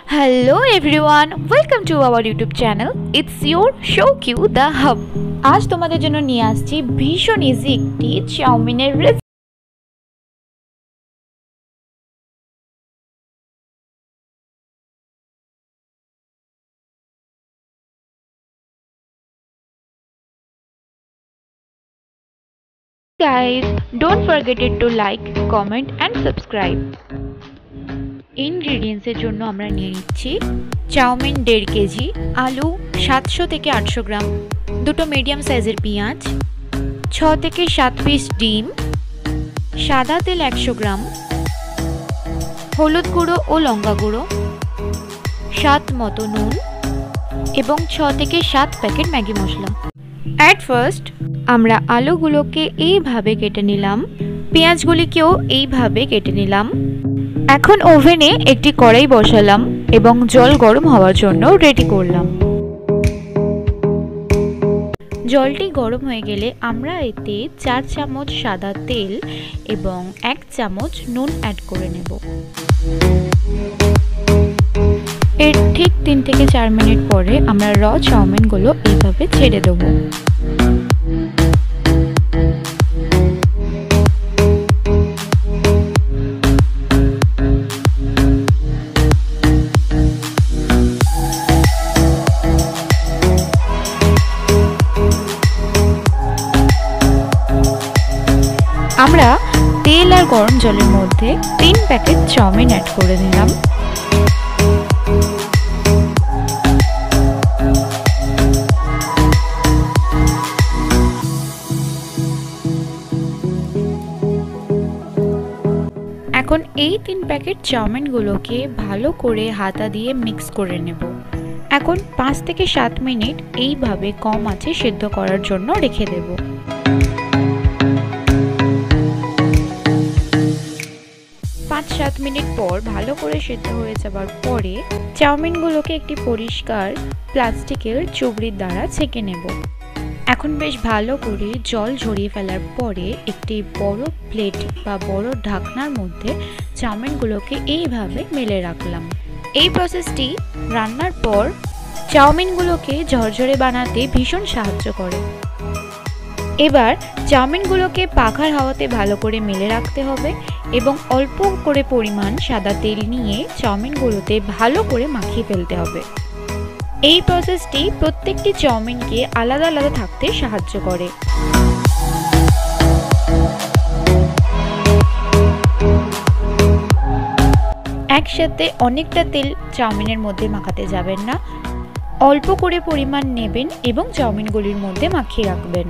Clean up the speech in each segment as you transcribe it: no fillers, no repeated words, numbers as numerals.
Hello everyone, welcome to our YouTube channel. It's your show Q the Hub. আজ তোমাদের জন্য নিয়ে আসছি ভীষণ ইজি একটি চাউমিনের recipe. Guys, don't forget it to like, comment and subscribe. ইনগ্রেডিয়েন্টসের জন্য আমরা নিয়ে নিচ্ছি চাউমিন 1.5 কেজি, আলু 700 থেকে 800 গ্রাম, দুটো মিডিয়াম সাইজের পেঁয়াজ, 6 থেকে 7 পিস ডিম, সাদা তেল 100 গ্রাম, হলুদ গুঁড়ো ও লঙ্কা গুঁড়ো, স্বাদ মতো নুন এবং 6 থেকে 7 packet Maggi masala. At first আমরা আলুগুলোকে এইভাবে কেটে নিলাম, পেঁয়াজগুলিকেও এইভাবে কেটে নিলাম। এখন ওভেনে একটি কড়াই বসালাম এবং জল গরম হওয়ার জন্য রেডি করলাম। জলটি গরম হয়ে গেলে আমরা এতে 4 চামচ সাদা তেল এবং 1 চামচ নুন অ্যাড করে নেব। এর ঠিক 3 থেকে 4 মিনিট পরে আমরা র চাউমিনগুলো এইভাবে ছেড়ে দেব। আমরা তেল আর গরম জলের মধ্যে 3 প্যাকেট চাউমিন অ্যাড করে দিলাম। এখন এই 3 প্যাকেট চাউমিনগুলোকে ভালো করে হাতা দিয়ে মিক্স করে নেব। এখন 5 থেকে 7 মিনিট এইভাবে কম আঁচে সিদ্ধ করার জন্য রেখে দেব। 5-7 মিনিট পর ভালো করে সিদ্ধ হয়ে যাবার পরে চাউমিনগুলোকে একটি পরিষ্কার প্লাস্টিকের চুবড়ির দ্বারা ছেঁকে নেব। এখন বেশ ভালো করে জল ঝরিয়ে ফেলার পরে একটি বড় প্লেট বা বড় ঢাকনার মধ্যে চাউমিনগুলোকে এইভাবে মেলে রাখলাম। এই প্রসেসটি রান্নার পর চাউমিনগুলোকে ঝরঝরে বানাতে ভীষণ সাহায্য করে। এবার চাউমিনগুলোকে পাখার হাওয়াতে ভালো করে মেলে রাখতে হবে এবং অল্প করে পরিমাণ সাদা তেল নিয়ে চাউমিনগুলোতে ভালো করে মাখিয়ে ফেলতে হবে। এই প্রসেসটি প্রত্যেকটি চাউমিনকে আলাদা আলাদা থাকতে সাহায্য করে। একসাথে অনেকটা তেল চাউমিনের মধ্যে মাখাতে যাবেন না, অল্প করে পরিমাণ নেবেন এবং চাউমিনগুলির মধ্যে মাখিয়ে রাখবেন।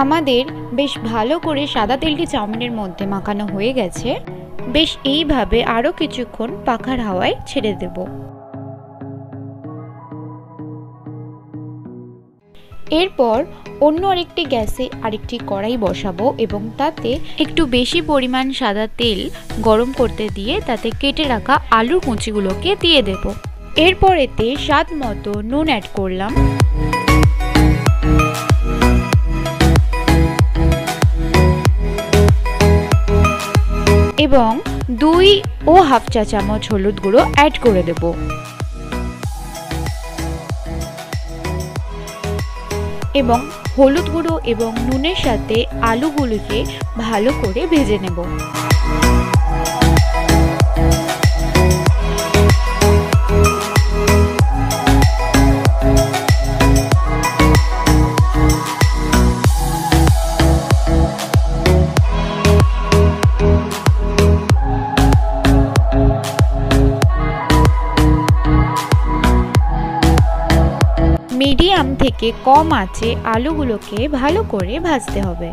আমাদের বেশ ভালো করে সাদা তেলটি চাউমিনের মধ্যে মাখানো হয়ে গেছে। বেশ এইভাবে আরো কিছুক্ষণ পাখার হাওয়ায় ছেড়ে দেব। এরপর অন্য আরেকটি গ্যাসে আরেকটি কড়াই বসাবো এবং তাতে একটু বেশি পরিমাণ সাদা তেল গরম করতে দিয়ে তাতে কেটে রাখা আলুর কুচিগুলোকে দিয়ে দেব। এরপর এতে স্বাদ মতো নুন অ্যাড করলাম এবং 2.5 চা চামচ হলুদ গুঁড়ো অ্যাড করে দেব। এবং হলুদ গুঁড়ো এবং নুনের সাথে আলুগুলোকে ভালো করে ভেজে নেব। মিডিয়াম থেকে কম আঁচে আলুগুলোকে ভালো করে ভাজতে হবে।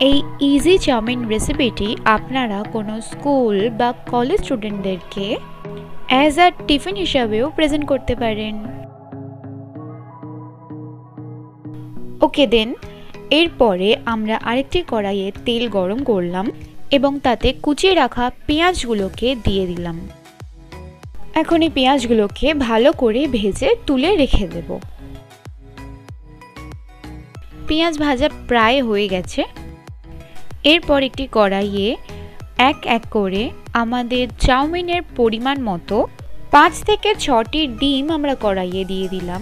এই ইজি চাউমিন রেসিপিটি আপনারা কোনো স্কুল বা কলেজ স্টুডেন্টদেরকে অ্যাজ আ টিফিন হিসাবেও প্রেজেন্ট করতে পারেন। ওকে দেন এরপরে আমরা আরেকটি কড়াইয়ে তেল গরম করলাম এবং তাতে কুচিয়ে রাখা পেঁয়াজগুলোকে দিয়ে দিলাম। এখন এই পেঁয়াজগুলোকে ভালো করে ভেজে তুলে রেখে দেব। পেঁয়াজ ভাজা প্রায় হয়ে গেছে। এরপর একটি কড়াইয়ে এক এক করে আমাদের চাউমিনের পরিমাণ মতো 5 থেকে 6টি ডিম আমরা কড়াইয়ে দিয়ে দিলাম।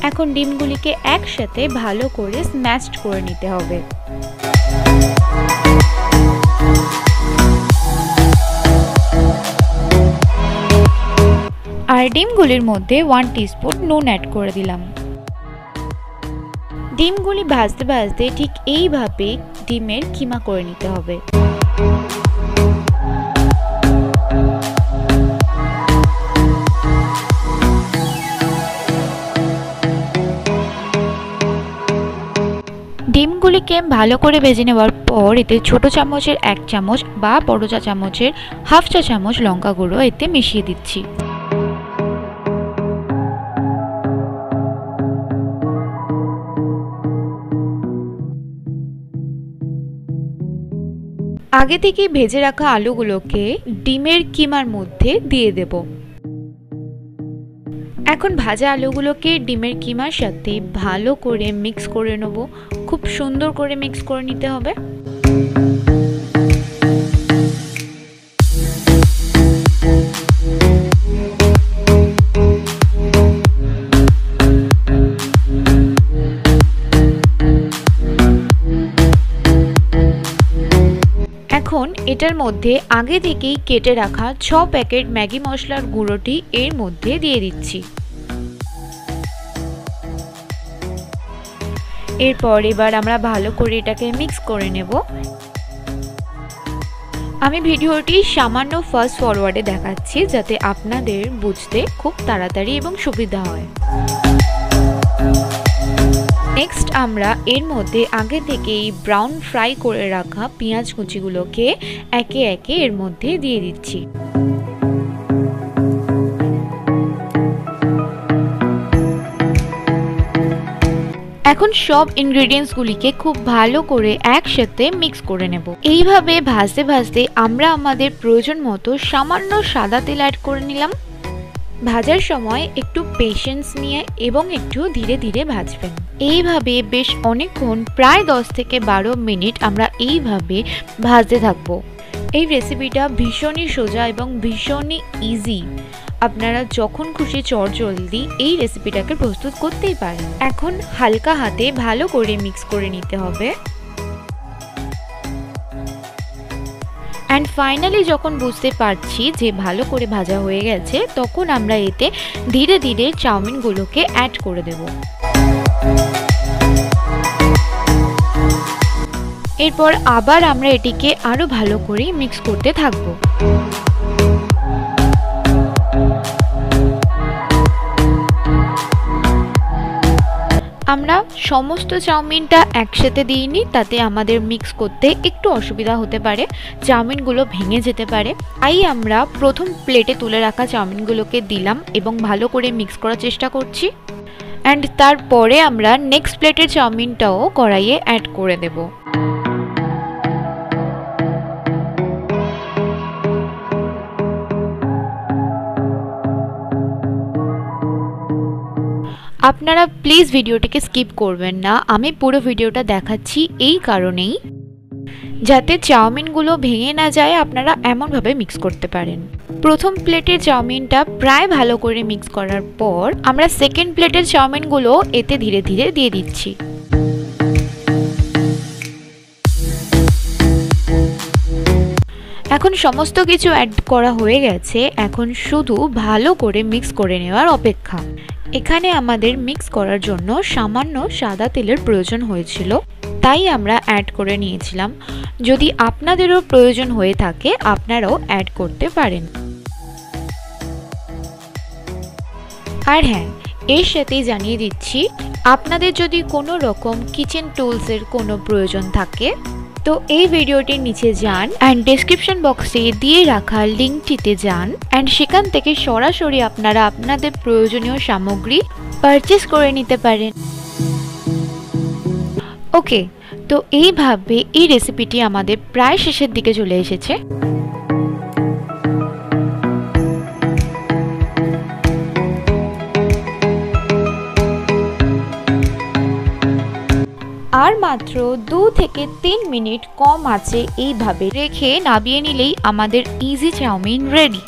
এখন ডিমগুলিকে একসাথে ভালো করে স্ম্যাশড করে নিতে হবে। আর ডিমগুলির মধ্যে 1 টিস্পুন নুন অ্যাড করে দিলাম। ডিমগুলি ভাজতে ভাজতে ঠিক এইভাবে ডিমের কিমা করে নিতে হবে। ডিমগুলিকে ভালো করে ভেজে নেওয়ার পর এতে ছোট চামচের 1 চামচ বা বড় চা চামচের হাফ চা চামচ লঙ্কা গুঁড়ো এতে মিশিয়ে দিচ্ছি। আগে থেকে ভেজে রাখা আলুগুলোকে ডিমের কিমার মধ্যে দিয়ে দেব। এখন ভাজা আলুগুলোকে ডিমের কিমার সাথে ভালো করে মিক্স করে নেব। খুব সুন্দর করে মিক্স করে নিতে হবে। এখন এটার মধ্যে আগে থেকেই কেটে রাখা 6 প্যাকেট ম্যাগি মশলার গুঁড়োটি এর মধ্যে দিয়ে দিচ্ছি। এরপর এবার আমরা ভালো করে এটাকে মিক্স করে নেব। আমি ভিডিওটি সামান্য ফাস্ট ফরওয়ার্ডে দেখাচ্ছি যাতে আপনাদের বুঝতে খুব তাড়াতাড়ি এবং সুবিধা হয়। নেক্সট আমরা এর মধ্যে আগে থেকেই ব্রাউন ফ্রাই করে রাখা পেঁয়াজ কুচিগুলোকে একে একে এর মধ্যে দিয়ে দিচ্ছি। এখন সব ইনগ্রেডিয়েন্টসগুলিকে খুব ভালো করে একসাথে মিক্স করে নেব। এইভাবে ভাজতে ভাজতে আমরা আমাদের প্রয়োজন মতো সামান্য সাদা তেল অ্যাড করে নিলাম। ভাজার সময় একটু পেশেন্স নিয়ে এবং একটু ধীরে ধীরে ভাজবেন। এইভাবে বেশ অনেকক্ষণ প্রায় 10 থেকে 12 মিনিট আমরা এইভাবে ভাজতে থাকবো। এই রেসিপিটা ভীষণই সোজা এবং ভীষণই ইজি। আপনারা যখন খুশি চটজলদি এই রেসিপিটাকে প্রস্তুত করতেই পারেন। এখন হালকা হাতে ভালো করে মিক্স করে নিতে হবে। অ্যান্ড ফাইনালি যখন বুঝতে পারছি যে ভালো করে ভাজা হয়ে গেছে তখন আমরা এতে ধীরে ধীরে চাউমিনগুলোকে অ্যাড করে দেব। এরপর আবার আমরা এটিকে আরো ভালো করে মিক্স করতে থাকবো। আমরা সমস্ত চাউমিনটা একসাথে দিইনি, তাতে আমাদের মিক্স করতে একটু অসুবিধা হতে পারে, চাউমিনগুলো ভেঙে যেতে পারে। তাই আমরা প্রথম প্লেটে তুলে রাখা চাউমিনগুলোকে দিলাম এবং ভালো করে মিক্স করার চেষ্টা করছি। অ্যান্ড তারপরে আমরা নেক্সট প্লেটের চাউমিনটাও কড়াইয়ে অ্যাড করে দেব। আপনারা প্লিজ ভিডিওটিকে স্কিপ করবেন না। আমি পুরো ভিডিওটা দেখাচ্ছি এই কারণেই যাতে চাউমিনগুলো ভেঙে না যায়, আপনারা এমনভাবে মিক্স করতে পারেন। প্রথম প্লেটের চাউমিনটা প্রায় ভালো করে মিক্স করার পর আমরা সেকেন্ড প্লেটের চাউমিনগুলো এতে ধীরে ধীরে দিয়ে দিচ্ছি। এখন সমস্ত কিছু অ্যাড করা হয়ে গেছে, এখন শুধু ভালো করে মিক্স করে নেওয়ার অপেক্ষা। এখানে আমাদের মিক্স করার জন্য সামান্য সাদা তেলের প্রয়োজন হয়েছিল, তাই আমরা অ্যাড করে নিয়েছিলাম। যদি আপনাদেরও প্রয়োজন হয়ে থাকে আপনারাও অ্যাড করতে পারেন। আর হ্যাঁ, এর সাথেই জানিয়ে দিচ্ছি, আপনাদের যদি কোনো রকম কিচেন টুলসের কোনো প্রয়োজন থাকে তো এই ভিডিওটির নিচে যান অ্যান্ড ডেসক্রিপশন বক্সে দিয়ে রাখা লিঙ্কটিতে যান অ্যান্ড সেখান থেকে সরাসরি আপনারা আপনাদের প্রয়োজনীয় সামগ্রী পারচেস করে নিতে পারেন। ওকে, তো এইভাবে এই রেসিপিটি আমাদের প্রায় শেষের দিকে চলে এসেছে। আর মাত্র 2 থেকে 3 মিনিট কম আঁচে এইভাবে রেখে নামিয়ে নিলেই আমাদের ইজি চাউমিন রেডি।